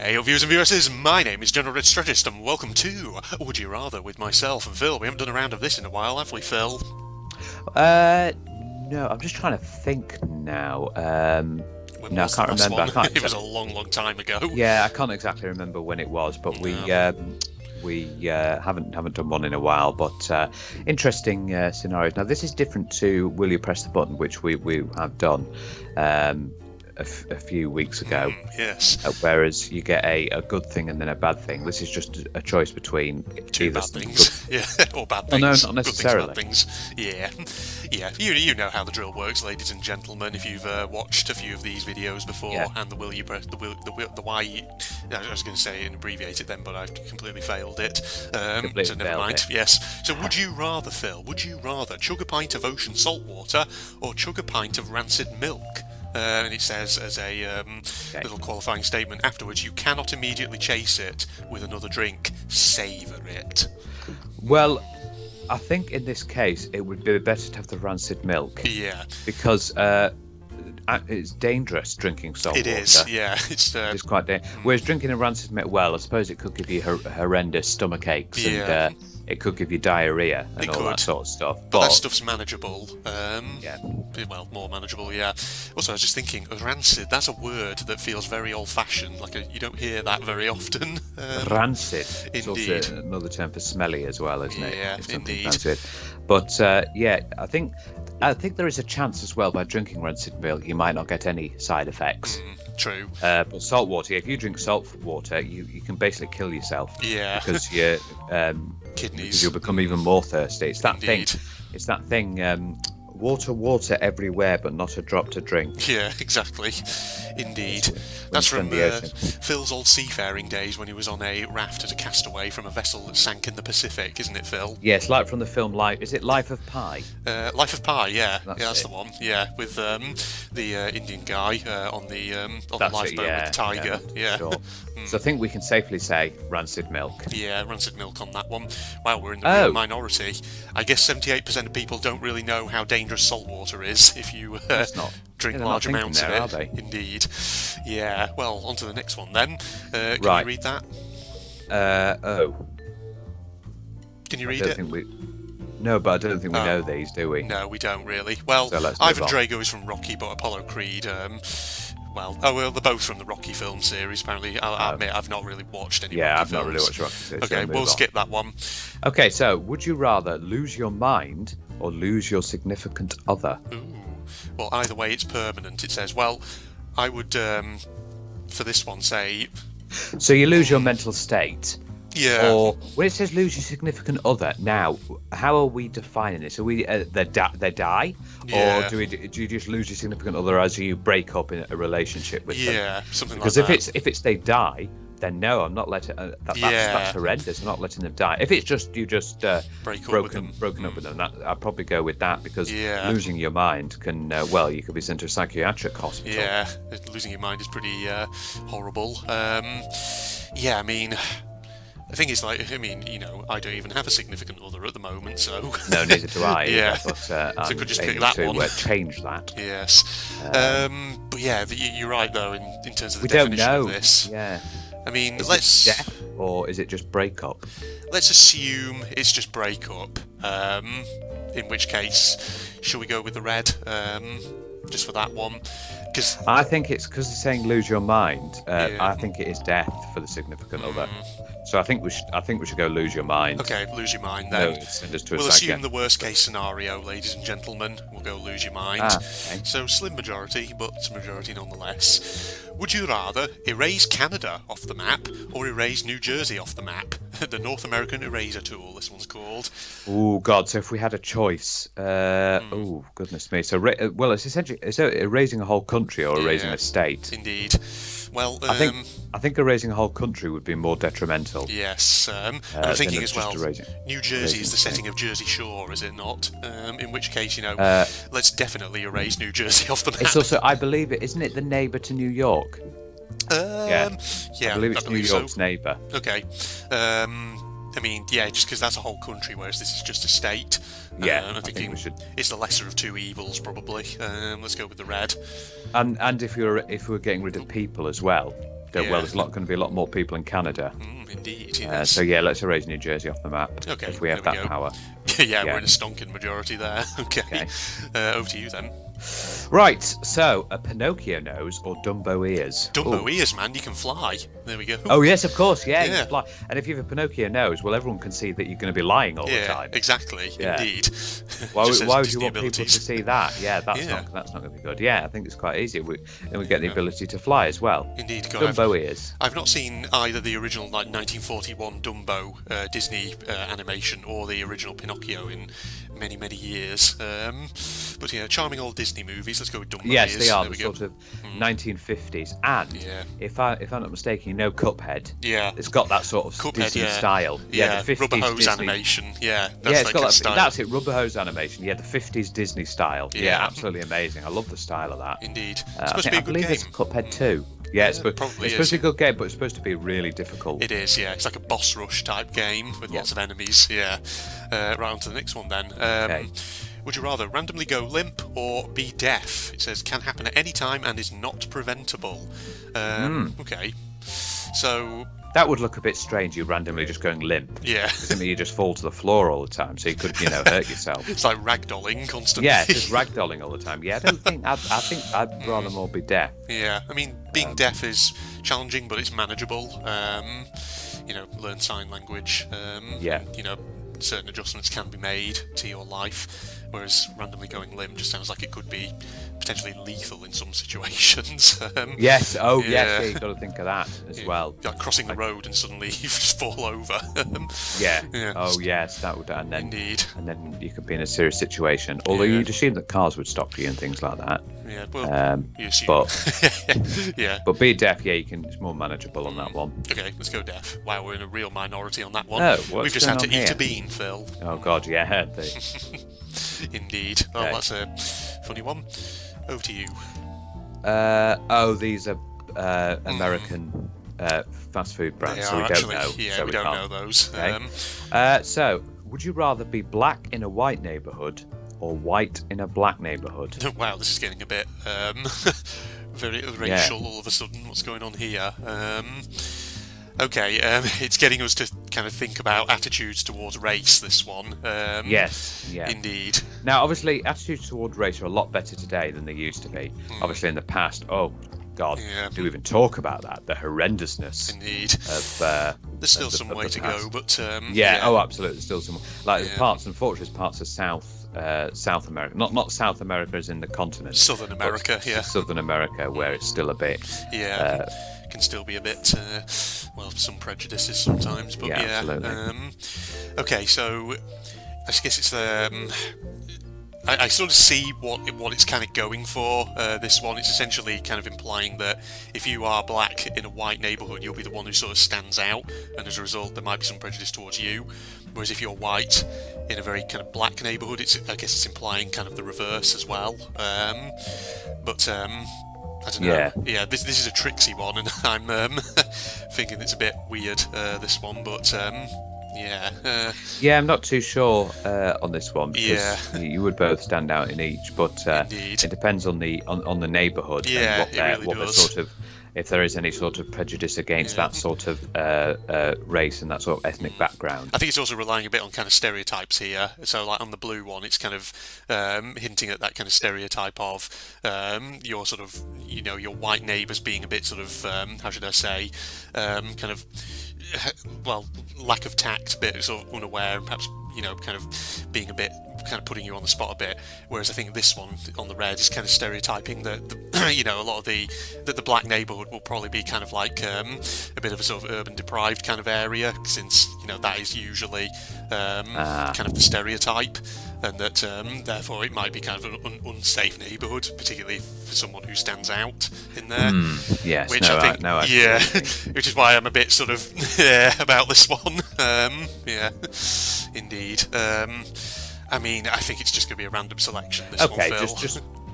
Hey, viewers and viewresses, my name is General Red Strategist, and welcome to Would You Rather with myself and Phil. We haven't done a round of this in a while, have we, Phil? No, I'm just trying to think now. When No, I was can't the last remember. one? It was a long time ago. Yeah, I can't exactly remember when it was, but we haven't done one in a while. But interesting scenarios. Now, this is different to Will You Press the Button, which we have done a few weeks ago. Yes. Whereas you get a good thing and then a bad thing. This is just a choice between two bad things. Yeah, or bad things. Well, no, not necessarily. Good things, bad things. Yeah. You know how the drill works, ladies and gentlemen. If you've watched a few of these videos before, and the Will You Press the why. I was going to say and abbreviate it then, but I've completely failed it. So never mind. Yes. So would you rather, Phil? Would you rather chug a pint of ocean salt water or chug a pint of rancid milk? And it says as a little qualifying statement afterwards, you cannot immediately chase it with another drink. Savour it. Well, I think in this case it would be better to have the rancid milk. Yeah. Because it's dangerous drinking salt water. It is, yeah. It's quite dangerous. Whereas drinking a rancid milk, well, I suppose it could give you horrendous stomach aches and it could give you diarrhea and all that sort of stuff. But that stuff's manageable. Well, more manageable, yeah. Also, I was just thinking, rancid, that's a word that feels very old-fashioned. You don't hear that very often. Rancid. Indeed. It's also another term for smelly as well, isn't it? Yeah, indeed. Rancid. But, I think there is a chance as well by drinking rancid milk you might not get any side effects. True. But salt water, if you drink salt water, you can basically kill yourself. Yeah. Because your kidneys. Because you'll become even more thirsty. It's that Indeed. thing. It's that thing. Water everywhere, but not a drop to drink. Yeah, exactly. Indeed. That's from Phil's old seafaring days when he was on a raft as a castaway from a vessel that sank in the Pacific, isn't it, Phil? Yes, like from the film Life. Is it Life of Pi? Life of Pi, yeah. That's it. the one. Yeah, with the Indian guy on the lifeboat with the tiger. Yeah. Sure. So I think we can safely say rancid milk. Yeah, rancid milk on that one. Wow, we're in the real minority. I guess 78% of people don't really know how dangerous salt water is if you drink large amounts of it. Are they? Indeed. Yeah. Well, on to the next one then. Can you read that? Can you read it? No, but I don't think we know these, do we? No, we don't really. Well, so Ivan Drago is from Rocky, but Apollo Creed. They're both from the Rocky film series. Apparently, I'll admit I've not really watched any. Yeah, Rocky I've films. not really watched Rocky series. Okay, we'll skip that one. Okay, so would you rather lose your mind or lose your significant other? Ooh. Well, either way, it's permanent. It says. Well, I would for this one say. So you lose your mental state. Yeah. Or when it says lose your significant other, now how are we defining this? Are we they die, yeah. or do you just lose your significant other as you break up in a relationship with them? Yeah, something because like that. Because if it's they die, then no, I'm not letting. That's horrendous. I'm not letting them die. If it's just you broken up with them, I'd probably go with that because losing your mind can you could be sent to a psychiatric hospital. Yeah, losing your mind is pretty horrible. Yeah, I mean. The thing is, I don't even have a significant other at the moment, so... No, neither do I. Yeah, but, so I could just pick that one. Change that. Yes. But yeah, you're right, though, in terms of the definition of this. Yeah. I mean, is it death, or is it just break up? Let's assume it's just break up. In which case, shall we go with the red? Just for that one? Cause... I think it's because they're saying lose your mind. I think it is death for the significant other. So I think we should go lose your mind. Okay, lose your mind then. We'll assume the worst case scenario, ladies and gentlemen. We'll go lose your mind. Okay. So slim majority, but majority nonetheless. Would you rather erase Canada off the map or erase New Jersey off the map? The North American Eraser Tool, this one's called. Oh God! So if we had a choice, oh goodness me! So it's essentially erasing a whole country or erasing a state. Indeed. Well, I think erasing a whole country would be more detrimental. Yes, and I'm thinking as well. New Jersey is the setting state. of Jersey Shore, is it not? In which case, let's definitely erase New Jersey off the map. It's also, I believe it, isn't it the neighbour to New York? Yeah, I believe it's New York's neighbour. Okay. I mean, yeah, just because that's a whole country, whereas this is just a state. Yeah, I'm thinking we should. It's the lesser of two evils, probably. Let's go with the red. And if we were getting rid of people as well, there's going to be a lot more people in Canada. Indeed, yes. So yeah, let's erase New Jersey off the map if we have that power. Yeah, we're in a stonking majority there. Okay. Over to you then. Right, so a Pinocchio nose or Dumbo ears? Dumbo ears, man, you can fly. There we go. Oh, yes, of course, yeah. You can fly. And if you have a Pinocchio nose, well, everyone can see that you're going to be lying all the time. Exactly, indeed. Why would you want people to see that? Yeah, that's not going to be good. Yeah, I think it's quite easy. Then we get the ability to fly as well. Indeed. God, Dumbo ears. I've not seen either the original 1941 Dumbo Disney animation or the original Pinocchio in many, many years. But charming old Disney movies. Let's go with Dumbo ears. Yes, they are the sort of 1950s. And if I'm not mistaken, Cuphead. Yeah. It's got that sort of Cuphead, Disney style. Yeah, the 50s rubber hose Disney animation. Yeah, it's got that style. That's it, rubber hose animation. Yeah, the 50s Disney style. Yeah, absolutely amazing. I love the style of that. Indeed. It's supposed to be a good game. It's Cuphead 2. Yeah, it's supposed to be a good game, but it's supposed to be really difficult. It is, yeah. It's like a boss rush type game with lots of enemies. Yeah. Right on to the next one then. Okay. Would you rather randomly go limp or be deaf? It says can happen at any time and is not preventable. Okay. So that would look a bit strange, you randomly just going limp. Yeah. Doesn't mean you just fall to the floor all the time, so you could, hurt yourself. It's like ragdolling constantly. Yeah, just ragdolling all the time. Yeah, I think I'd rather more be deaf. Yeah, I mean, being deaf is challenging, but it's manageable. Learn sign language. Certain adjustments can be made to your life, whereas randomly going limp just sounds like it could be potentially lethal in some situations. Yes, you've got to think of that as well. Like crossing the road and suddenly you just fall over. Yeah. Oh yes, that would, and then indeed, and then you could be in a serious situation. Although you'd assume that cars would stop you and things like that. Yeah, well, you assume. But yeah, but be deaf, it's more manageable on that one. Okay, let's go deaf. Wow, we're in a real minority on that one. Oh, we've just had to eat a bean, Phil. Oh God, yeah. Indeed. Well, that's a funny one. Over to you. These are American fast food brands, so we don't know. Yeah, so we don't know those. Okay. So, would you rather be black in a white neighbourhood or white in a black neighbourhood? Wow, this is getting a bit very racial all of a sudden. What's going on here? Okay, it's getting us to kind of think about attitudes towards race, this one. Yes, yeah. Indeed. Now, obviously, attitudes towards race are a lot better today than they used to be. Obviously, in the past, oh, God, do we even talk about that? The horrendousness. Indeed. Of, there's still some way to go, but... oh, absolutely, there's still some... Like, parts, unfortunately, parts of South America, not South America as in the continent. Southern America, Southern America, where it's still a bit... can still be a bit, some prejudices sometimes, but absolutely. Okay, so I guess it's I sort of see what it's kind of going for. This one, it's essentially kind of implying that if you are black in a white neighbourhood, you'll be the one who sort of stands out, and as a result, there might be some prejudice towards you. Whereas if you're white in a very kind of black neighbourhood, I guess it's implying kind of the reverse as well. I don't know. Yeah, this is a tricksy one, and I'm thinking it's a bit weird, this one, but I'm not too sure on this one, because you would both stand out in each, but it depends on the neighbourhood and what they're sort of, if there is any sort of prejudice against that sort of race and that sort of ethnic background. I think it's also relying a bit on kind of stereotypes here. So, like on the blue one, it's kind of hinting at that kind of stereotype of your sort of, your white neighbours being a bit sort of, how should I say, kind of, lack of tact, a bit sort of unaware, and perhaps, kind of being a bit, kind of putting you on the spot a bit. Whereas I think this one on the red is kind of stereotyping that, a lot of the black neighbourhood will probably be kind of like a bit of a sort of urban deprived kind of area, since that is usually kind of the stereotype, and that therefore it might be kind of an unsafe neighbourhood, particularly for someone who stands out in there. Yes, which I think, which is why I'm a bit sort of about this one. Indeed. I mean, I think it's just going to be a random selection. This one, Phil.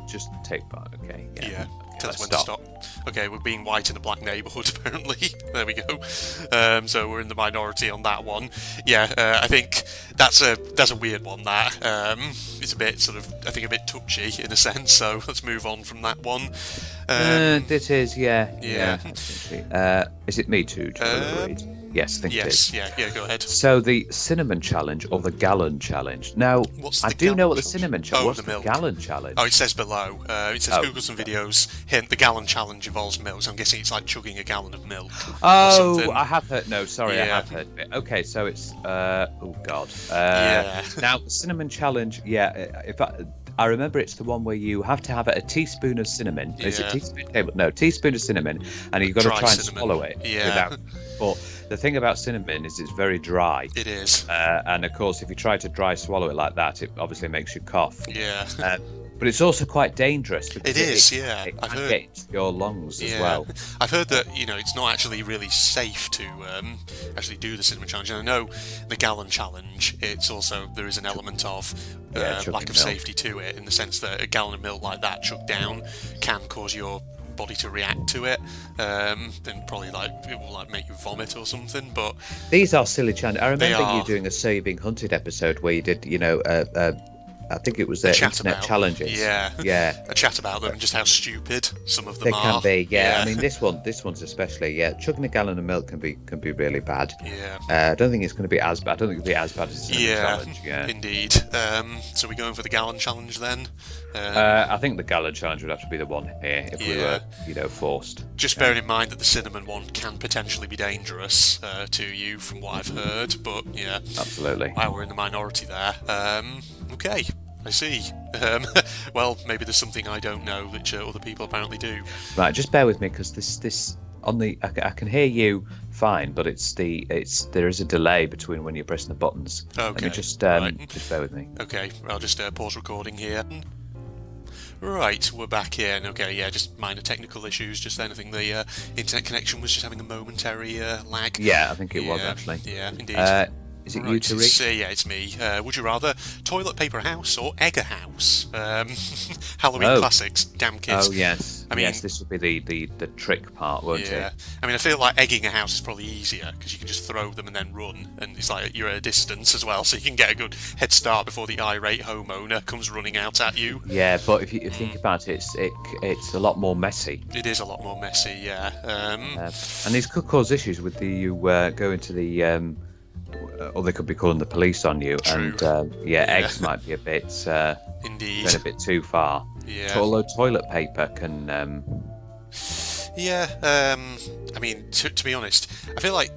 just take part. Okay. Yeah. Okay. Tell us when to stop. Okay, we're being white in a black neighbourhood, apparently. There we go. So we're in the minority on that one. Yeah, I think that's a weird one, that. It's a bit, sort of, I think a bit touchy, in a sense, so let's move on from that one. It is, yeah. Is it me too? Yes, I think it is. Yeah, go ahead. So the cinnamon challenge or the gallon challenge. Now, I do know what the cinnamon challenge. What's the gallon challenge? Oh, it says below. It says Google some videos. Hint: the gallon challenge involves milk. So I'm guessing it's like chugging a gallon of milk. Oh, I have heard. No, sorry, I have heard of it. Okay, so it's. Oh God. Now the cinnamon challenge. Yeah, if I remember, it's the one where you have to have a teaspoon of cinnamon. Is it teaspoon? No, teaspoon of cinnamon, and you've got to try and swallow it. Yeah. But the thing about cinnamon is it's very dry. It is. And of course, if you try to dry swallow it like that, it obviously makes you cough. Yeah. But it's also quite dangerous. Because it can get into your lungs as well. I've heard that, it's not actually really safe to actually do the cinnamon challenge. And I know the gallon challenge, it's also, there is an element of lack of safety to it, in the sense that a gallon of milk like that chugged down can cause your body to react to it, and probably it will make you vomit or something. But these are silly challenges. I remember you doing a So You're Being Hunted episode where you did, I think it was the internet challenges. Yeah. A chat about them and just how stupid some of them are. They can be, yeah. I mean, this one's especially, chugging a gallon of milk can be really bad. Yeah. I don't think it's going to be as bad. I don't think it'll be as bad as the challenge. Yeah, indeed. So we're going for the gallon challenge then. I think the gallon challenge would have to be the one here if we were, forced. Just bearing in mind that the cinnamon one can potentially be dangerous to you, from what I've heard. But yeah, absolutely. Wow, we're in the minority there. Okay, I see. Well, maybe there's something I don't know that other people apparently do. Right, just bear with me, because this on the I can hear you fine, but there is a delay between when you're pressing the buttons. Okay. Let me just bear with me. Okay, I'll just pause recording here. Right, we're back in. Okay, just minor technical issues just then. I think the internet connection was just having a momentary lag. Yeah, I think it was actually. Yeah, indeed. Is it you to read? Yeah, it's me. Would you rather toilet paper house or egg a house? Halloween classics, damn kids. Oh yes. I mean, this would be the trick part, won't it? Yeah. I mean, I feel like egging a house is probably easier, because you can just throw them and then run, and it's like you're at a distance as well, so you can get a good head start before the irate homeowner comes running out at you. Yeah, but if you think about it, it's a lot more messy. It is a lot more messy, yeah. And these could cause issues with you go into the. Or they could be calling the police on you. True. And eggs might be a bit indeed going a bit too far. Yeah. Although toilet paper can I mean, to be honest, I feel like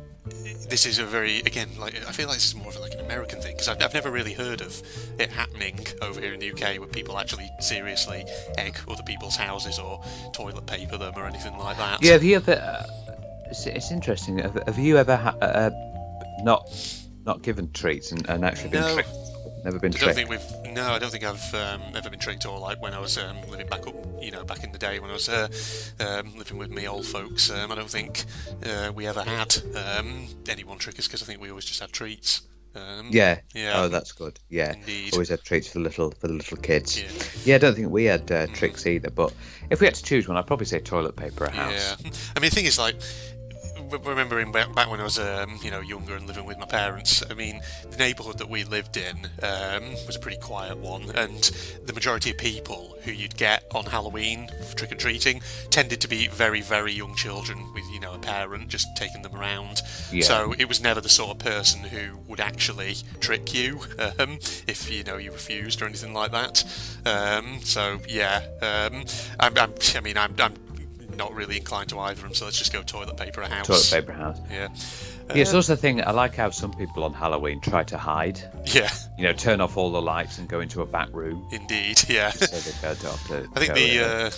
this is a very, again, I feel like this is more of an American thing, because I've never really heard of it happening over here in the UK, where people actually seriously egg other people's houses or toilet paper them or anything like that. Yeah, have you ever it's interesting, have you ever not given treats and actually been tricked? Never been tricked? I don't think I've ever been tricked, or when I was living back in the day when I was living with me old folks. I don't think we ever had anyone trick us, because I think we always just had treats. Yeah. Oh, that's good. Yeah. Indeed. Always had treats for the little kids. Yeah, I don't think we had tricks either. But if we had to choose one, I'd probably say toilet paper a house. Yeah. I mean, the thing is, remembering back when I was younger and living with my parents, I mean, the neighbourhood that we lived in was a pretty quiet one, and the majority of people who you'd get on Halloween for trick-or-treating tended to be very, very young children with a parent just taking them around. So it was never the sort of person who would actually trick you if you refused or anything like that. I'm not really inclined to either of them, so let's just go toilet paper a house. Toilet paper house. Yeah. It's also the thing, I like how some people on Halloween try to hide. Yeah. Turn off all the lights and go into a back room. Indeed, yeah. So they don't have to I think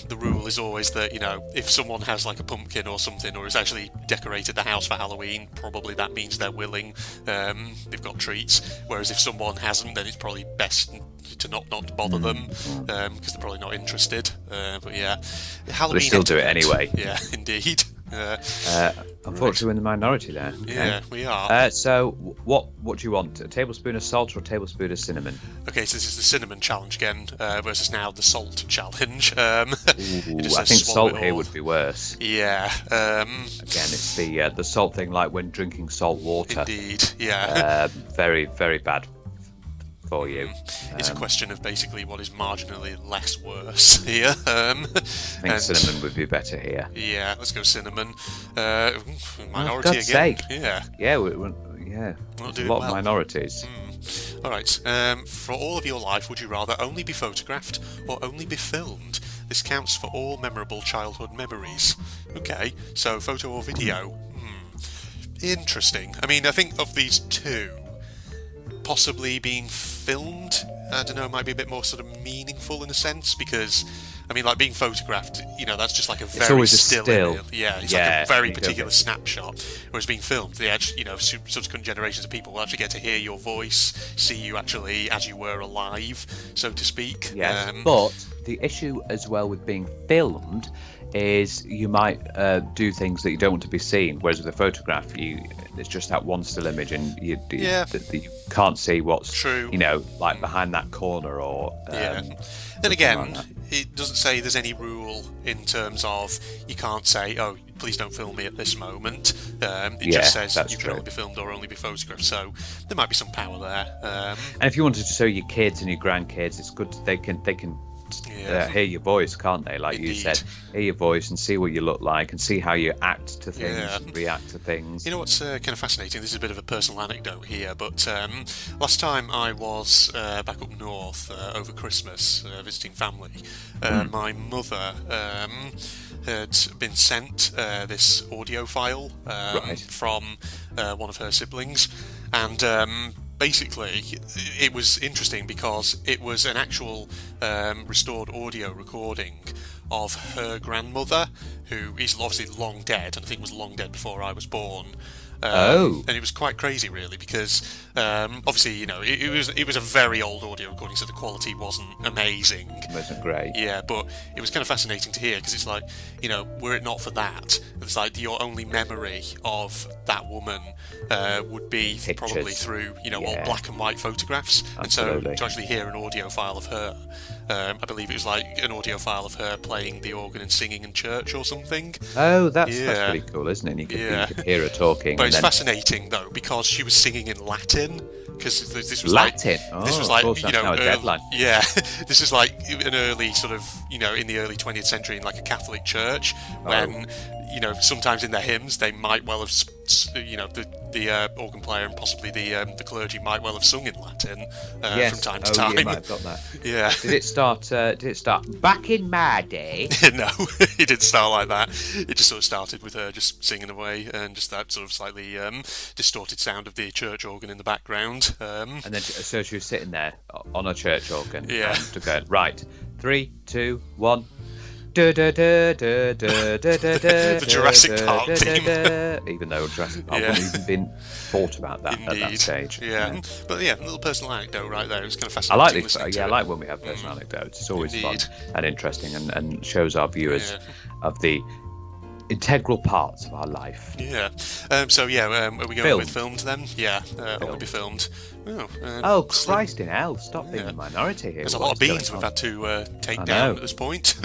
the rule is always that, if someone has a pumpkin or something, or has actually decorated the house for Halloween, probably that means they're willing, they've got treats. Whereas if someone hasn't, then it's probably best to not bother them, because they're probably not interested. But yeah, Halloween. They still do it anyway. Yeah, indeed. Unfortunately, we're in the minority there. Okay. Yeah, we are. So, what do you want? A tablespoon of salt or a tablespoon of cinnamon? Okay, so this is the cinnamon challenge again, versus now the salt challenge. I think salt here would be worse. Yeah. Again, it's the salt thing, like when drinking salt water. Indeed, yeah. Very, very bad for you. It's a question of basically what is marginally less worse here. I think cinnamon would be better here. Yeah, let's go cinnamon. Minority for God's again. Sake. Yeah. Yeah, there's a lot of minorities. All right. For all of your life, would you rather only be photographed or only be filmed? This counts for all memorable childhood memories. Okay, so photo or video. Interesting. I mean, I think of these two, possibly being filmed, I don't know, might be a bit more sort of meaningful in a sense, because I mean, like being photographed, that's just like a very still. Yeah, it's like a very particular snapshot. Whereas being filmed, subsequent generations of people will actually get to hear your voice, see you actually as you were alive, so to speak. Yes, but the issue as well with being filmed is you might do things that you don't want to be seen, whereas with a photograph, it's just that one still image, and you can't see what's true, like behind that corner or. Then again, it doesn't say there's any rule in terms of you can't say, "Oh, please don't film me at this moment." It just says you can only be filmed or only be photographed. So there might be some power there. And if you wanted to show your kids and your grandkids, it's good. They can hear your voice, can't they? Like you said, hear your voice and see what you look like and see how you act to things and react to things. You know what's kind of fascinating? This is a bit of a personal anecdote here, but last time I was back up north over Christmas visiting family, my mother had been sent this audio file from one of her siblings, and basically, it was interesting because it was an actual restored audio recording of her grandmother, who is obviously long dead, and I think was long dead before I was born. And it was quite crazy, really, because obviously, it was a very old audio recording, so the quality wasn't amazing. It wasn't great. Yeah, but it was kind of fascinating to hear, because it's like, were it not for that, it's like your only memory of that woman would be probably through, old black and white photographs. Absolutely. And so to actually hear an audio file of her, I believe it was like an audio file of her playing the organ and singing in church or something. Oh, that's pretty cool, isn't it? You could hear her talking. But it's fascinating though, because she was singing in Latin. Because this was Latin. This was like deadline. Yeah, this is like an early sort of in the early 20th century in like a Catholic church when sometimes in their hymns they might well have the organ player and possibly the clergy might well have sung in Latin from time to time. Yeah, might have got that. Yeah. Did it start back in my day? No, it didn't start like that. It just sort of started with her just singing away and just that sort of slightly distorted sound of the church organ in the background. And then so she was sitting there on a church organ. Yeah. And going, right, 3, 2, 1. The Jurassic Park theme. Even though Jurassic Park wouldn't even been thought about that at that stage. Yeah. But a little personal anecdote right there. It was kind of fascinating. I like when we have personal anecdotes. It's always fun and interesting and shows our viewers of the integral parts of our life. Yeah. Are we going with filmed then? Yeah. It'll be filmed. Christ in hell! Stop being a minority here. There's a lot of beans we've had to take down at this point.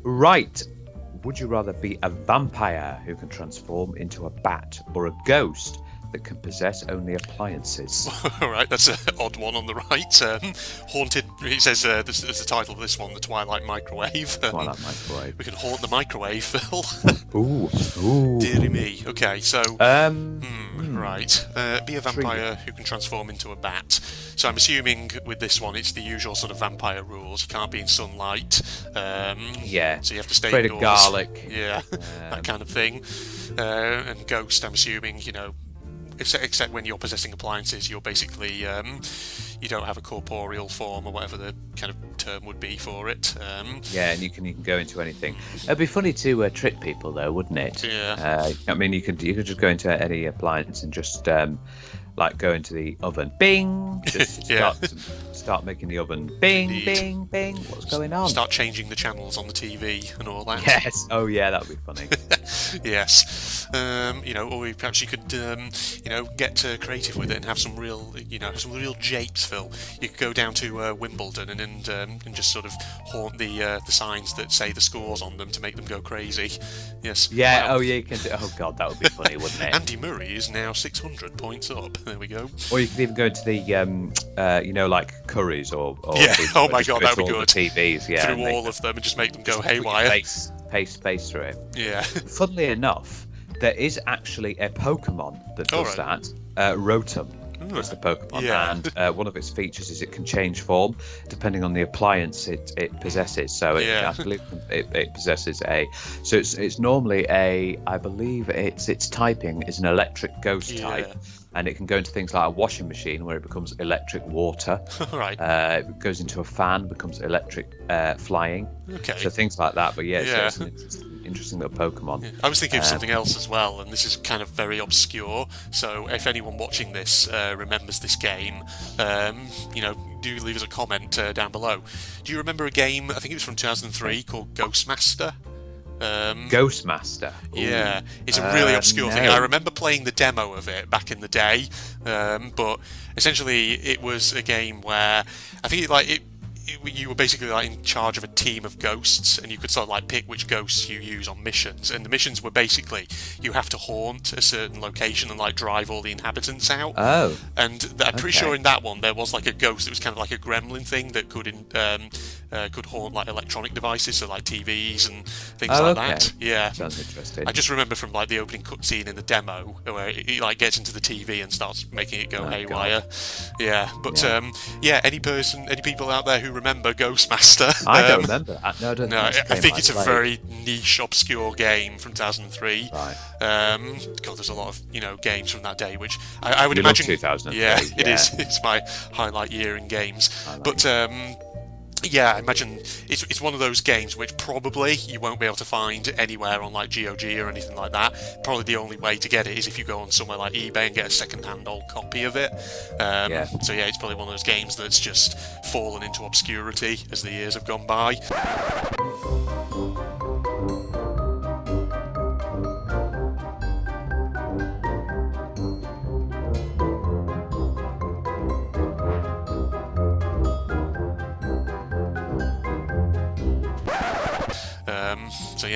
Right. Would you rather be a vampire who can transform into a bat or a ghost that can possess only appliances? All right, that's an odd one on the right. Haunted. It says this is the title of this one, the Twilight Microwave. Twilight Microwave. We can haunt the microwave, Phil. Ooh. Deary me. Okay, so right. Be a vampire who can transform into a bat. So I'm assuming with this one, it's the usual sort of vampire rules. You can't be in sunlight. So you have to stay indoors. Of garlic. Yeah, that kind of thing. And ghost, I'm assuming, except when you're possessing appliances, you're basically you don't have a corporeal form or whatever the kind of term would be for it. And you can go into anything. It'd be funny to trick people though, wouldn't it? Yeah. I mean, you could just go into any appliance and just like go into the oven, bing, just start making the oven bing, Indeed. bing, bing. What's going on? Start changing the channels on the TV and all that. Yes. Oh, yeah, that would be funny. Yes. Or perhaps you could, get creative with it and have some real, some real japes, Phil. You could go down to Wimbledon and just sort of haunt the signs that say the scores on them to make them go crazy. Yes. Yeah. Wow. Oh, yeah. You can do. Oh, God, that would be funny, wouldn't it? Andy Murray is now 600 points up. There we go. Or you could even go to the, like Curry's or yeah. Oh my God, that would be good. good. TVs, yeah. Through all of them and just make them go haywire. Pace through it. Yeah. Funnily enough, there is actually a Pokemon that does that. Rotom is the Pokemon, and one of its features is it can change form depending on the appliance it possesses. So I believe it possesses so it's normally I believe its typing is an electric ghost type. And it can go into things like a washing machine where it becomes electric water. Right. It goes into a fan, becomes electric flying. Okay. So things like that. But it's an interesting little Pokemon. Yeah. I was thinking of something else as well, and this is kind of very obscure. So if anyone watching this remembers this game, do leave us a comment down below. Do you remember a game, I think it was from 2003, called Ghostmaster? Ghostmaster. Yeah, it's a really obscure thing. I remember playing the demo of it back in the day, but essentially it was a game where I think you were basically like in charge of a team of ghosts, and you could sort of like pick which ghosts you use on missions. And the missions were basically you have to haunt a certain location and like drive all the inhabitants out. Oh. And I'm pretty sure in that one there was like a ghost that was kind of like a gremlin thing that could haunt like electronic devices, so like TVs and things like that. Yeah. Sounds interesting. I just remember from like the opening cutscene in the demo where it like gets into the TV and starts making it go haywire. God. Yeah, but any people out there who remember Ghostmaster? I don't remember that. No, I don't. I think it's a very niche, obscure game from 2003. Right. God, there's a lot of games from that day, which I would imagine. 2003. Yeah, it is. It's my highlight year in games. But I imagine it's one of those games which probably you won't be able to find anywhere on like GOG or anything like that. Probably the only way to get it is if you go on somewhere like eBay and get a second-hand old copy of it. So it's probably one of those games that's just fallen into obscurity as the years have gone by.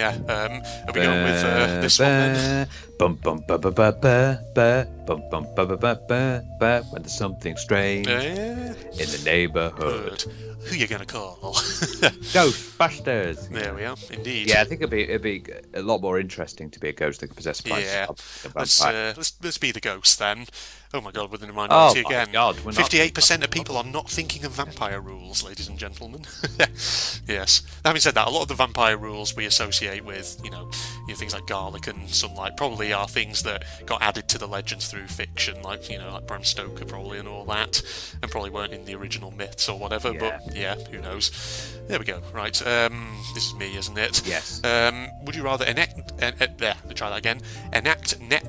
Are we going with this one then? When there's something strange in the neighbourhood. Who you gonna call? Ghostbusters. There we are, indeed. Yeah, I think it'd be a lot more interesting to be a ghost that can possess a let's be the ghost then. Oh my God, we're in the minority again. God, 58% of people are not thinking of vampire rules, ladies and gentlemen. Yes. Having said that, a lot of the vampire rules we associate with, things like garlic and sunlight probably are things that got added to the legends through fiction, like Bram Stoker probably and all that, and probably weren't in the original myths or whatever. But who knows? There we go. Right. This is me, isn't it? Yes. Would you rather enact net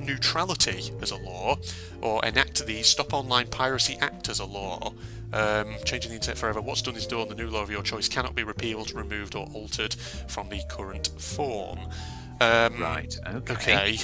neutrality as a law, or enact the Stop Online Piracy Act as a law? Changing the internet forever. What's done is done. The new law of your choice cannot be repealed, removed, or altered from the current form. Right. Okay.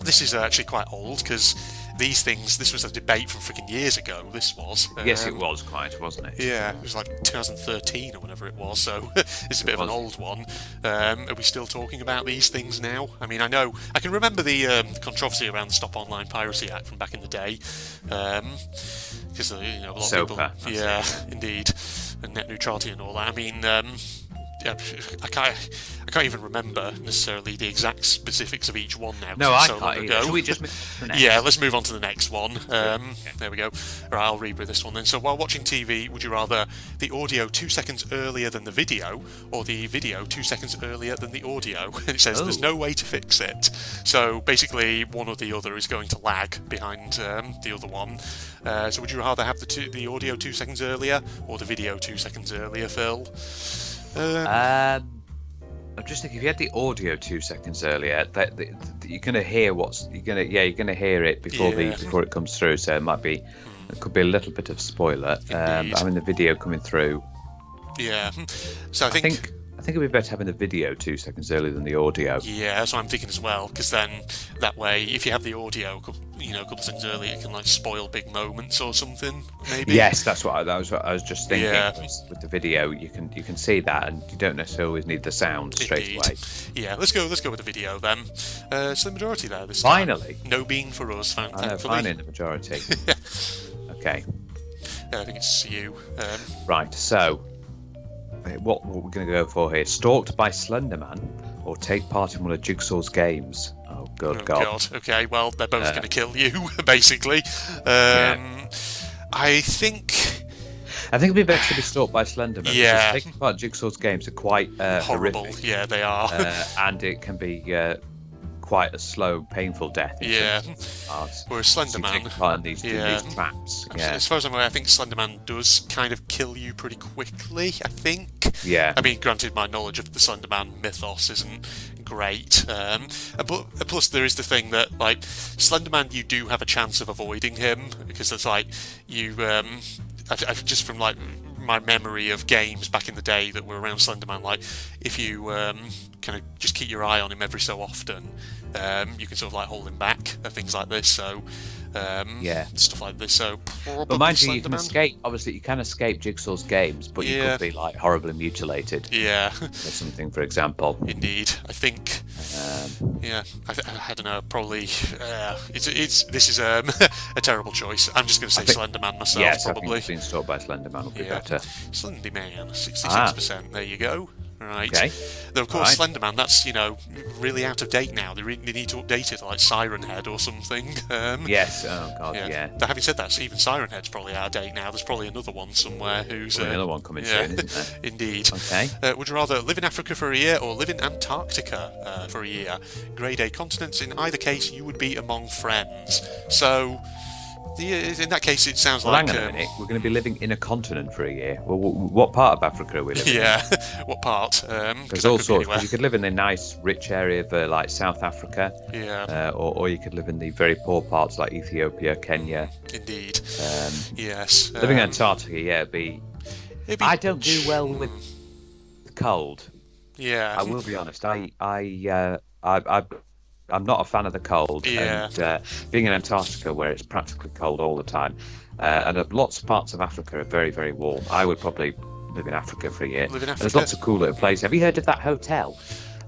This is actually quite old because this was a debate from freaking years ago. This was. Yes, it was quite, wasn't it? Yeah, it was like 2013 or whatever it was. So it's a bit of an old one. Are we still talking about these things now? I mean, I can remember the controversy around the Stop Online Piracy Act from back in the day. Because a lot of people, indeed, and net neutrality and all that. I mean, I can't even remember necessarily the exact specifics of each one now. No, I so can't either. Shall we just move to the next? Yeah, let's move on to the next one. There we go. Right, I'll read with this one then. So while watching TV, would you rather the audio 2 seconds earlier than the video, or the video 2 seconds earlier than the audio? And it says there's no way to fix it. So basically, one or the other is going to lag behind the other one. So would you rather have the audio 2 seconds earlier, or the video 2 seconds earlier, Phil? I'm just thinking, if you had the audio 2 seconds earlier, you're gonna hear you're gonna hear it before it comes through. So it might be It could be a little bit of spoiler. Having the video coming through. Yeah. So I think it'd be better having the video 2 seconds earlier than the audio. Yeah, that's what I'm thinking as well. Because then that way, if you have the audio, a couple seconds earlier, it can like spoil big moments or something. Maybe. Yes, that's what I was just thinking. Yeah. With the video, you can see that, and you don't necessarily always need the sound straight away. Yeah, let's go with the video then. It's the majority there this Finally. time. No bean for us, thankfully. Finally the majority. Okay. Yeah, I think it's you. Right. So, what we're going to go for here? Stalked by Slenderman, or take part in one of Jigsaw's games? Oh, God. Okay, well, they're both going to kill you, basically. I think it'd be better to be stalked by Slenderman. Yeah. Because taking part in Jigsaw's games are quite horrible. horrific. Yeah, they are. And it can be quite a slow, painful death. Whereas Slenderman, part in these traps. Yeah. As far as I'm aware, I think Slenderman does kind of kill you pretty quickly. I think. Yeah. I mean, granted, my knowledge of the Slenderman mythos isn't great, but plus there is the thing that like Slenderman, you do have a chance of avoiding him because it's like you. I've just from like my memory of games back in the day that were around Slenderman, like if you kind of just keep your eye on him every so often, you can sort of like hold him back and things like this. So stuff like this. So but mind you, you can escape. Obviously, you can escape Jigsaw's games, but you could be like horribly mutilated. Yeah, or something, for example. Indeed, I think. I don't know. Probably, this is a terrible choice. I'm just going to say Slenderman myself. Yes, probably. I think being stalked by Slenderman would be better. Slenderman, 66%. There you go. Right. Okay. Though of course, Slenderman, that's really out of date now. They need to update it like Siren Head or something. Yes. Oh God. Yeah. But having said that, even Siren Head's probably out of date now. There's probably another one somewhere who's another one coming soon, isn't there? Indeed. Okay. Would you rather live in Africa for a year or live in Antarctica for a year? Grade A continents. In either case, you would be among friends. So. In that case, it sounds like... Hang on a minute. We're going to be living in a continent for a year. Well, what part of Africa are we living in? Yeah, what part? There's all sorts. Because you could live in the nice, rich area of like South Africa. Yeah. Or you could live in the very poor parts like Ethiopia, Kenya. Indeed. Yes. Living in Antarctica, it'd be... I don't do well with the cold. Yeah. I will be honest. I'm not a fan of the cold, and being in Antarctica where it's practically cold all the time, and lots of parts of Africa are very, very warm. I would probably live in Africa for a year. There's lots of cool little places. Have you heard of that hotel?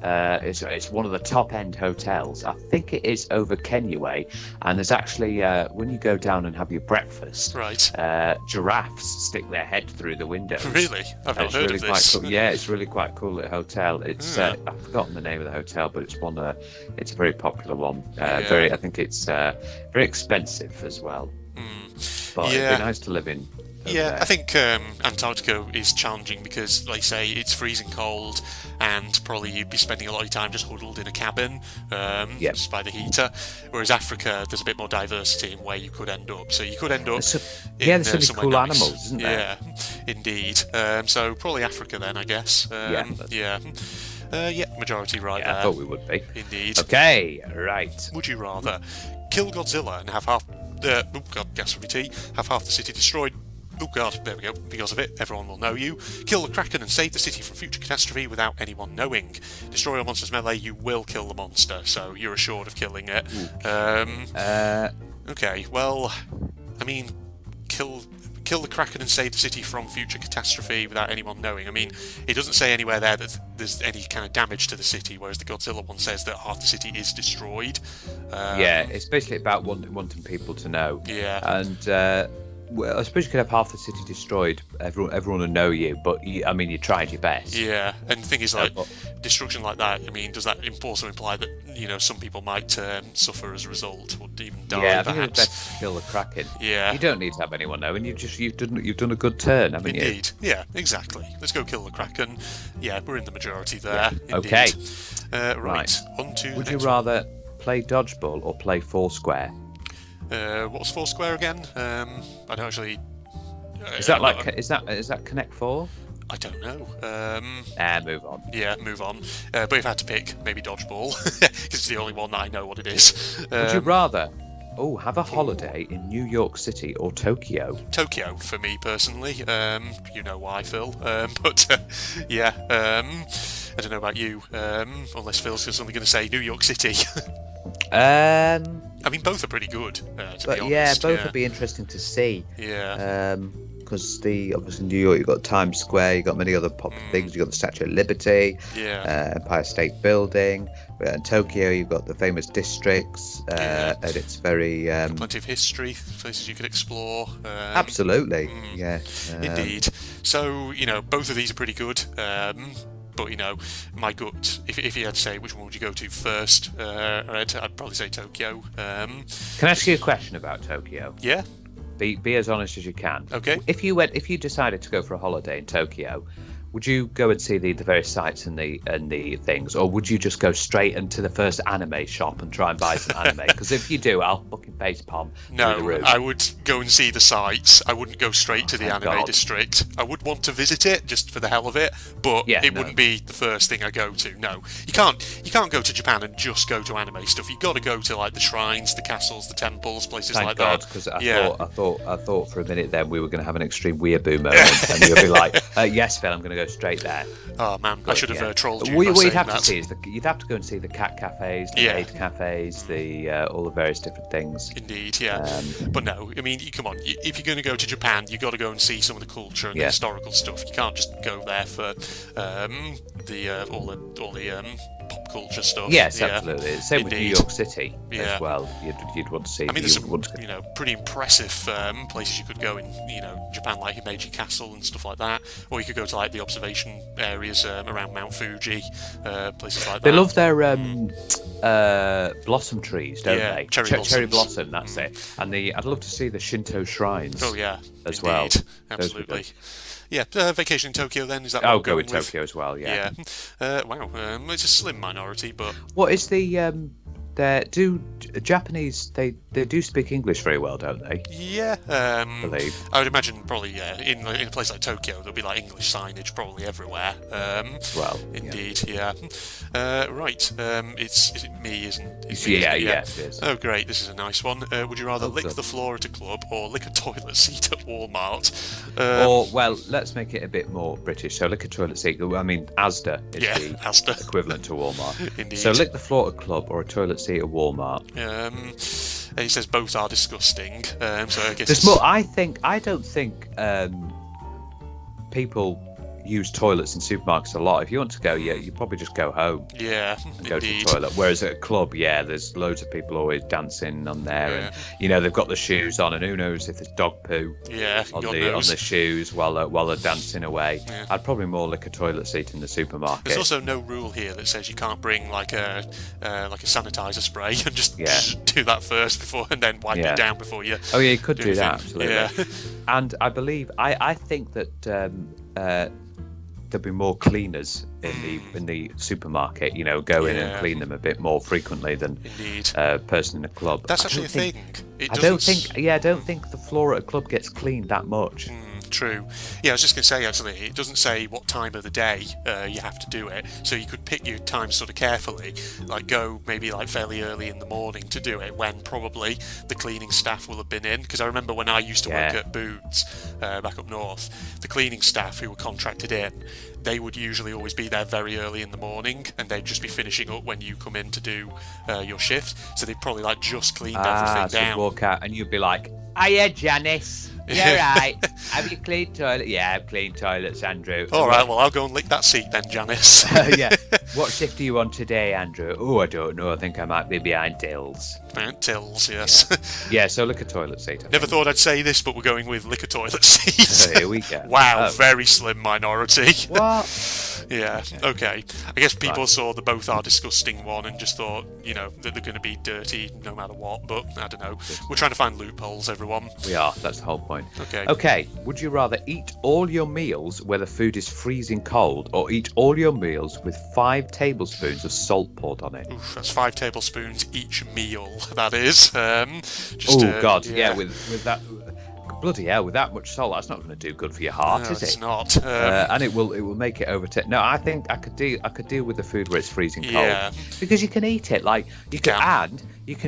It's one of the top-end hotels. I think it is over Kenya way, and there's actually when you go down and have your breakfast, giraffes stick their head through the windows. Really? I've not heard of this. Quite cool. Yeah, it's really quite cool little hotel. It's I've forgotten the name of the hotel, but it's it's a very popular one. I think it's very expensive as well. But it'd be nice to live in. Yeah, I think Antarctica is challenging because, like you say, it's freezing cold, and probably you'd be spending a lot of your time just huddled in a cabin, just by the heater. Whereas Africa, there's a bit more diversity in where you could end up. So you could end up there's some cool animals, isn't there? Yeah, indeed. So probably Africa then, I guess. Majority right there. I thought we would be. Indeed. Okay, right. Would you rather kill Godzilla and have half the city destroyed? Oh god, there we go. Because of it, everyone will know you. Kill the Kraken and save the city from future catastrophe without anyone knowing. Destroy a monster's melee, you will kill the monster, so you're assured of killing it. Okay, well, I mean, kill the Kraken and save the city from future catastrophe without anyone knowing. I mean, it doesn't say anywhere there that there's any kind of damage to the city, whereas the Godzilla one says that half the city is destroyed. It's basically about wanting people to know. Yeah. And I suppose you could have half the city destroyed. Everyone will know you, but you tried your best. Yeah, and the thing is, like, destruction like that, I mean, does that also imply that, some people might suffer as a result, or even die, Yeah, I perhaps? think it's best to kill the Kraken. Yeah. You don't need to have anyone know, and you've done a good turn, haven't you? Indeed. Yeah, exactly. Let's go kill the Kraken. Yeah, we're in the majority there. Yeah. Okay. Right. On to Would you rather play Dodgeball or play Foursquare? What's Foursquare again? I don't actually. Is that Connect 4? I don't know. Move on. Yeah, move on. But if I had to pick, maybe Dodgeball, because it's the only one that I know what it is. Would you rather have a holiday in New York City or Tokyo. Tokyo for me personally. You know why, Phil. But yeah. I don't know about you. Unless Phil's only going to say New York City. I mean, both are pretty good. To be honest. Yeah, both would be interesting to see. Yeah. Because obviously New York, you've got Times Square, you've got many other popular things. You've got the Statue of Liberty, Empire State Building. In Tokyo, you've got the famous districts, and it's very plenty of history, places you could explore. Absolutely, yeah. Indeed. So both of these are pretty good. But my gut, if you had to say which one would you go to first, I'd probably say Tokyo. Can I ask you a question about Tokyo? Yeah. Be as honest as you can. Okay. If you decided to go for a holiday in Tokyo, would you go and see the various sites and the things, or would you just go straight into the first anime shop and try and buy some anime? Because if you do, I'll fucking face palm. No, I would go and see the sites. I wouldn't go straight to the anime district. I would want to visit it just for the hell of it, but it wouldn't be the first thing I go to. No, you can't go to Japan and just go to anime stuff. You've got to go to like the shrines, the castles, the temples, places like that. Because I thought for a minute then we were going to have an extreme weeaboo moment, and you'll be like, yes, Phil, I'm going to go straight there. Oh man, I should have trolled you. What you'd have to see is you'd have to go and see the cat cafes, the maid cafes, the all the various different things. Indeed, yeah. But no, I mean, come on. If you're going to go to Japan, you've got to go and see some of the culture and the historical stuff. You can't just go there for all the pop culture stuff. Yes, absolutely. Same with New York City as well. You'd want to see. I mean, there's some pretty impressive places you could go in. Japan, like Himeji Castle and stuff like that, or you could go to like the observation areas around Mount Fuji, places like that. They love their blossom trees, don't they? Cherry blossom. That's it. And I'd love to see the Shinto shrines. Oh yeah, as well. Absolutely. Yeah, vacation in Tokyo then, is that what I'll go with Tokyo as well, yeah. Wow, it's a slim minority, but... What is Japanese, they do speak English very well, don't they? Yeah. I believe. I would imagine probably, in a place like Tokyo, there'll be like English signage probably everywhere. Indeed, yeah. Right, is it me, isn't it? Yes, it is. Oh, great, this is a nice one. Would you rather lick the floor at a club or lick a toilet seat at Walmart? Well, let's make it a bit more British. So lick a toilet seat, I mean, Asda is the Asda. equivalent to Walmart. Indeed. So lick the floor at a club or a toilet seat at Walmart. He says both are disgusting. So I guess there's more. I don't think people use toilets in supermarkets a lot. If you want to go, you probably just go home. Yeah, and go to the toilet. Whereas at a club, there's loads of people always dancing on there, and they've got the shoes on, and who knows if there's dog poo on the shoes while they're dancing away. Yeah. I'd probably more lick a toilet seat in the supermarket. There's also no rule here that says you can't bring like a sanitizer spray and just do that first and then wipe it down before you. Oh yeah, you could do that absolutely. Yeah. And I believe I think that. There'll be more cleaners in the supermarket. Go in and clean them a bit more frequently than a person in a club. That's actually a thing. I don't think the floor at a club gets cleaned that much. True. Yeah, I was just going to say, actually, it doesn't say what time of the day you have to do it, so you could pick your time sort of carefully, like go maybe like fairly early in the morning to do it when probably the cleaning staff will have been in, because I remember when I used to work at Boots back up north, the cleaning staff who were contracted in, they would usually always be there very early in the morning, and they'd just be finishing up when you come in to do your shift, so they'd probably like just cleaned everything down. So walk out and you'd be like, hiya Janice. Yeah, right. Have you cleaned toilet? Yeah, I've cleaned toilets, Andrew. All right, well, I'll go and lick that seat then, Janice. Yeah. What shift are you on today, Andrew? Oh, I don't know. I think I might be behind Tills. Behind Tills, yes. Yeah, so lick a toilet seat. Never thought I'd say this, but we're going with lick a toilet seat. Here we go. Wow, very slim minority. What? Yeah, okay. I guess people saw the both are disgusting one and just thought, that they're going to be dirty no matter what, but I don't know. We're trying to find loopholes, everyone. We are, that's the whole point. Okay, would you rather eat all your meals where the food is freezing cold or eat all your meals with 5 tablespoons of salt poured on it? Oof, that's 5 tablespoons each meal, that is. God, with that. bloody hell, with that much salt, that's not going to do good for your heart, No, is it? It's not. And it will make it overtake. No, I think I could deal with the food where it's freezing cold, because you can eat it. Like you can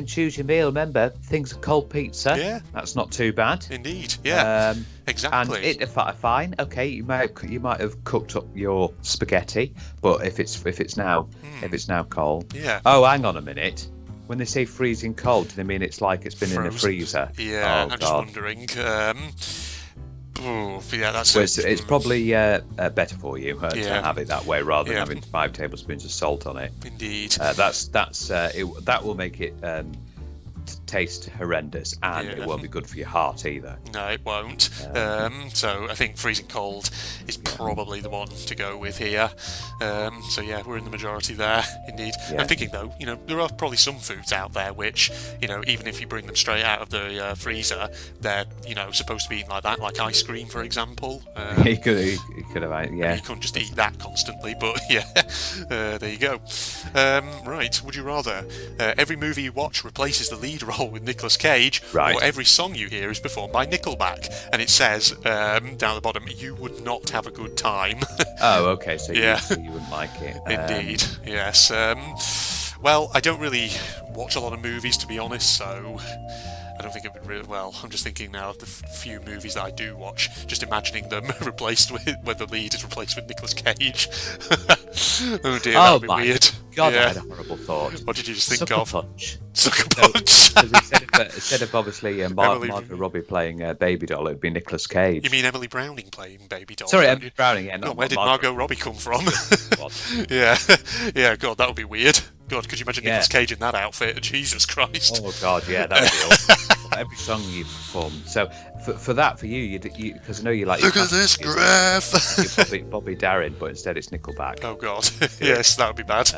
choose your meal. Remember, things are cold pizza. Yeah, that's not too bad. Indeed. Yeah. Exactly. And it fine. Okay, you might have cooked up your spaghetti, but if it's now cold. Yeah. Oh, hang on a minute. When they say freezing cold, do they mean it's like it's been in the freezer? Yeah, I'm just wondering. That's it's probably better for you to have it that way rather than having 5 tablespoons of salt on it. Indeed. That will make it taste horrendous, and it won't be good for your heart either. No, it won't. So I think freezing cold is probably the one to go with here. So yeah, we're in the majority there, indeed. Yeah. I'm thinking though, there are probably some foods out there which, even if you bring them straight out of the freezer, they're, supposed to be eaten like that, like ice cream, for example. You could have, You couldn't just eat that constantly, but yeah, there you go. Right, would you rather every movie you watch replaces the lead role with Nicolas Cage, or every song you hear is performed by Nickelback? And it says down the bottom, you would not have a good time. Oh, okay, so you wouldn't like it. Indeed, yes. Well, I don't really watch a lot of movies, to be honest, so I don't think it would really... Well, I'm just thinking now of the few movies that I do watch, just imagining them replaced with... where the lead is replaced with Nicolas Cage. Oh dear, that would be weird. God, I had a horrible thought. What did you just think of? Punch. Sucker Punch. Instead of obviously Margot Robbie playing Baby Doll, it would be Nicolas Cage. You mean Emily Browning playing Baby Doll? Sorry, Emily Browning, yeah. Where did Margot Robbie come from? Yeah, God, that would be weird. God, could you imagine Nicolas Cage in that outfit? Jesus Christ. Oh, God, yeah, that would be awesome. Every song you perform. So, for you, because I know you like... Look at this graph! Bobby Darin, but instead it's Nickelback. Oh, God. Yes, that would be bad.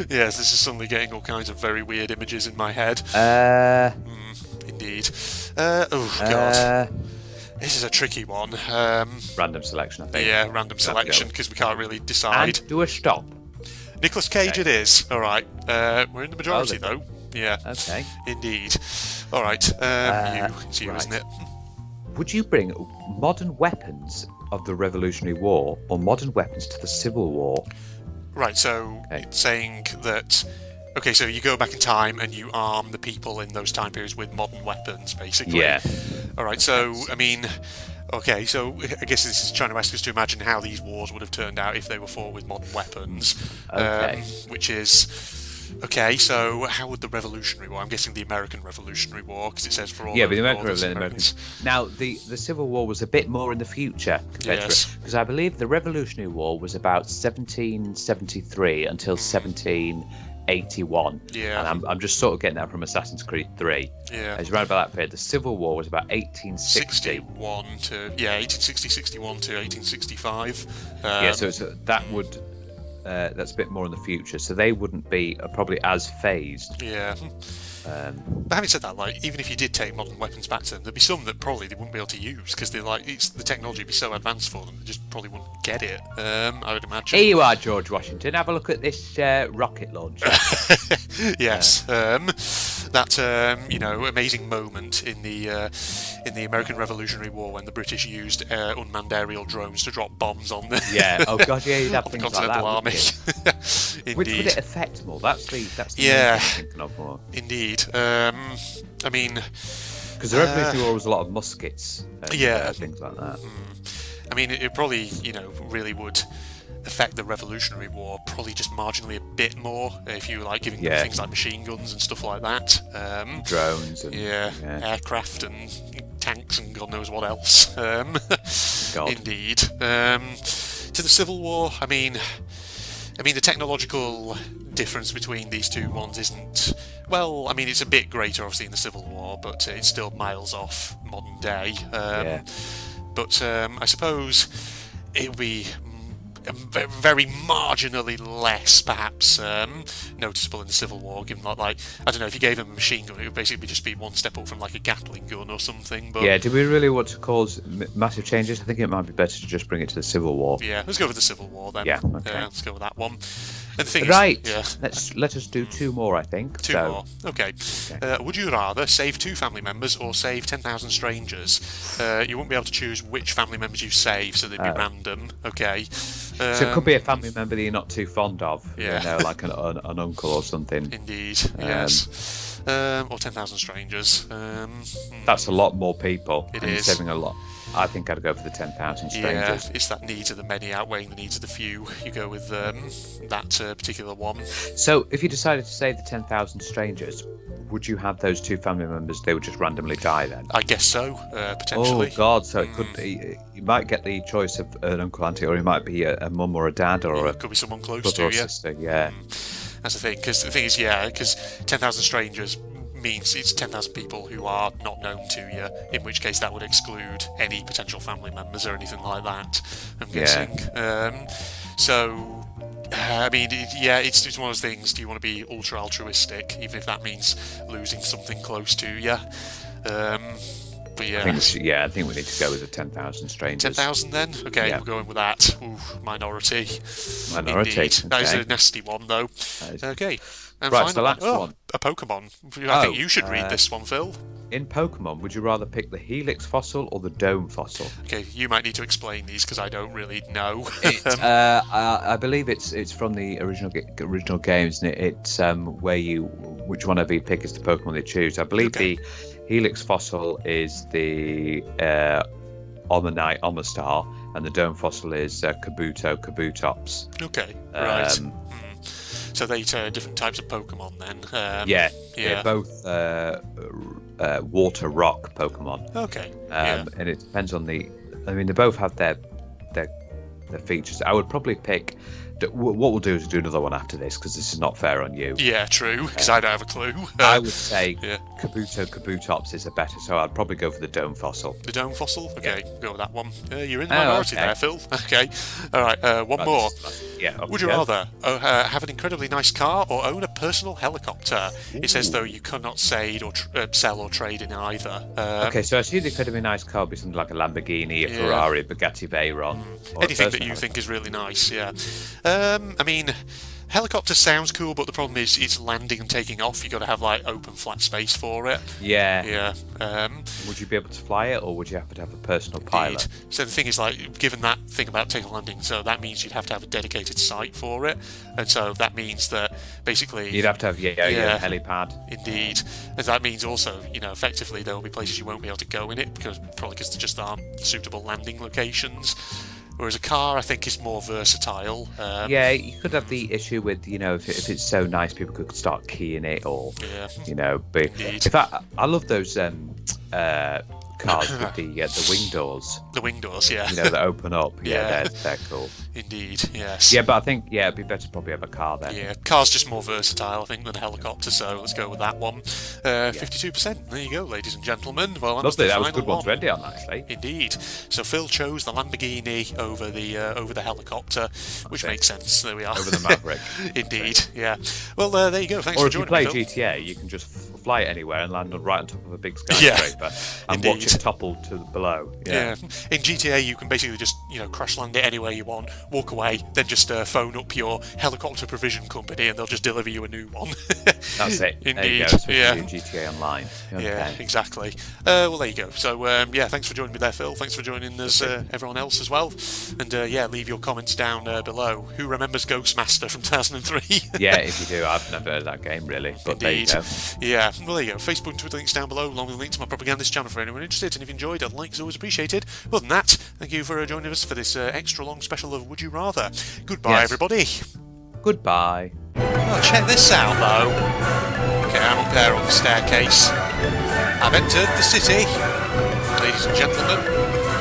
Yes, this is suddenly getting all kinds of very weird images in my head. Indeed. Oh, God. This is a tricky one. Random selection, I think. Yeah, random selection, because we can't really decide. And do a stop. Nicolas Cage it is. All right. We're in the majority, though. Yeah. Okay. Indeed. All right. It's you, isn't it? Would you bring modern weapons of the Revolutionary War or modern weapons to the Civil War? Right, so it's saying that... Okay, so you go back in time and you arm the people in those time periods with modern weapons, basically. Yeah. All right, so, I mean... Okay, so I guess this is trying to ask us to imagine how these wars would have turned out if they were fought with modern weapons. Okay. Which is... Okay, so how would the Revolutionary War... I'm guessing the American Revolutionary War, because it says for all... Yeah, but the Americans. Now, the Civil War was a bit more in the future, because I believe the Revolutionary War was about 1773 until 1781. Yeah. And I'm just sort of getting that from Assassin's Creed 3. Yeah. It's around about that period. The Civil War was about 1860. 1860-61 to 1865. So that would... that's a bit more in the future, so they wouldn't be probably as phased. Yeah. But having said that, like, even if you did take modern weapons back to them, there'd be some that probably they wouldn't be able to use because the technology would be so advanced for them, they just probably wouldn't get it. I would imagine. Here you are, George Washington. Have a look at this rocket launcher. Yes. That amazing moment in the American Revolutionary War when the British used unmanned aerial drones to drop bombs on the Oh god, yeah, you'd have things like that. Army. Indeed. Which would it affect more? That's the main thing I'm thinking of more. Indeed. I mean, because the Revolutionary War was a lot of muskets. Things like that. I mean, it probably really would affect the Revolutionary War probably just marginally a bit more if you were like giving them things like machine guns and stuff like that, drones and aircraft and tanks and God knows what else. Indeed. To the Civil War, I mean the technological difference between these two ones isn't... Well, I mean, it's a bit greater, obviously, in the Civil War, but it's still miles off modern day. But I suppose it would be very marginally less, perhaps, noticeable in the Civil War, given that, like, I don't know, if you gave them a machine gun, it would basically just be one step up from, like, a Gatling gun or something. But yeah, do we really want to cause massive changes? I think it might be better to just bring it to the Civil War. Yeah, let's go with the Civil War, then. Yeah, okay. Let's go with that one. And the thing right. is, Let us do 2 more, I think. Two more. Okay. Would you rather save 2 family members or save 10,000 strangers? You won't be able to choose which family members you save, so they'd be random. Okay. So it could be a family member that you're not too fond of. Yeah. You know, like an uncle or something. Indeed. Yes. Or 10,000 strangers. That's a lot more people. It and is. Saving a lot. I think I'd go for the 10,000 strangers. Yeah, it's that needs of the many outweighing the needs of the few. You go with that particular one. So, if you decided to save the 10,000 strangers, would you have those 2 family members? They would just randomly die then. I guess so, potentially. Oh God! So it could be. You might get the choice of an uncle, auntie, or it might be a mum or a dad, or it could be someone close brother to or you. sister. Yeah. That's the thing. Because the thing is, because 10,000 strangers means it's 10,000 people who are not known to you, in which case that would exclude any potential family members or anything like that, I'm guessing. So, I mean, it's one of those things. Do you want to be ultra altruistic, even if that means losing something close to you? But yeah. I think we need to go with the 10,000 strangers. 10,000 then? Okay, we're going with that. Ooh, minority. Indeed. Okay. That is a nasty one, though. Okay. And right, so the last one. A Pokemon. I think you should read this one, Phil. In Pokemon, would you rather pick the Helix fossil or the Dome fossil? Okay, you might need to explain these because I don't really know. I believe it's from the original games, and it's which one of you pick is the Pokemon they choose. I believe the Helix fossil is the Omanyte Omastar, and the Dome fossil is Kabutops. Okay, right. So they are different types of Pokemon then. They're both water rock Pokemon. Okay. And it depends on they both have their features. I would probably pick. What we'll do is do another one after this because this is not fair on you. Yeah, true. Because I don't have a clue. I would say Kabutops is a better, so I'd probably go for the Dome fossil. The Dome fossil? Okay, go with that one. You're in the minority there, Phil. Okay. All right. One more. Would you rather have an incredibly nice car or own a personal helicopter? Ooh. It says though you cannot sell or trade in either. Okay, so I see the incredibly nice car would be something like a Lamborghini, a Ferrari, a Bugatti Veyron. Anything that you think is really nice, yeah. I mean, helicopter sounds cool, but the problem is it's landing and taking off. You've got to have like open flat space for it. Yeah. Would you be able to fly it, or would you have to have a personal pilot? So the thing is, like, given that thing about taking landing, so that means you'd have to have a dedicated site for it, and so that means that basically you'd have to have your helipad. Indeed, and that means also, effectively there will be places you won't be able to go in it because there just aren't suitable landing locations. Whereas a car, I think, is more versatile. You could have the issue with, if it's so nice, people could start keying it, or, But in fact, I love those cars with the wing doors. The wing doors, yeah. That open up. Yeah, they're cool. Indeed, yes. Yeah, but I think, it'd be better to probably have a car then. Yeah, car's just more versatile, I think, than a helicopter, so let's go with that one. 52%. There you go, ladies and gentlemen. Well, lovely, that was a good one to end it on, actually. Indeed. So Phil chose the Lamborghini over the helicopter, which makes sense. There we are. Over the Maverick. Indeed, yeah. Well, there you go. Thanks for joining me, Or if you play GTA, you can just fly it anywhere and land right on top of a big skyscraper and watch it topple to below. Yeah. In GTA, you can basically just crash land it anywhere you want, walk away, then just phone up your helicopter provision company, and they'll just deliver you a new one. That's it. Indeed. There you go. Especially in GTA Online. Yeah, exactly. Well, there you go. So thanks for joining me there, Phil. Thanks for joining us, everyone else as well. And leave your comments down below. Who remembers Ghostmaster from 2003? Yeah, if you do, I've never heard of that game really. But indeed. There you go. Yeah. Well, there you go. Facebook and Twitter links down below, along with a link to my propagandist channel for anyone interested. And if you enjoyed, a like is always appreciated. Other than that, thank you for joining us for this extra long special of Would You Rather. Goodbye, everybody. Goodbye. Oh, check this out, though. Okay, I'm up there on the staircase. I've entered the city. Ladies and gentlemen,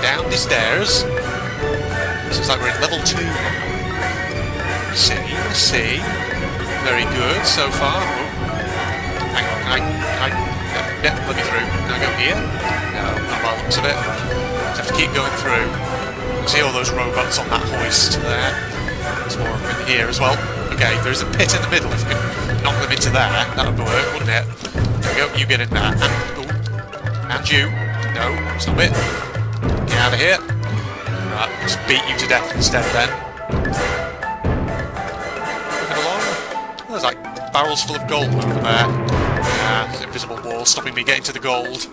down the stairs. This is like we're in level 2. Let's see. Very good so far. Oh. Hang on, yeah, let me through. Can I go here? No, not by the looks of it. Just have to keep going through. You can see all those robots on that hoist there. There's more of them in here as well. Okay, there's a pit in the middle. If you could knock them into there, that would work, wouldn't it? There we go, you get in there. And you. No, stop it. Get out of here. Right, just beat you to death instead then. Moving along. like barrels full of gold over there. Invisible wall stopping me getting to the gold.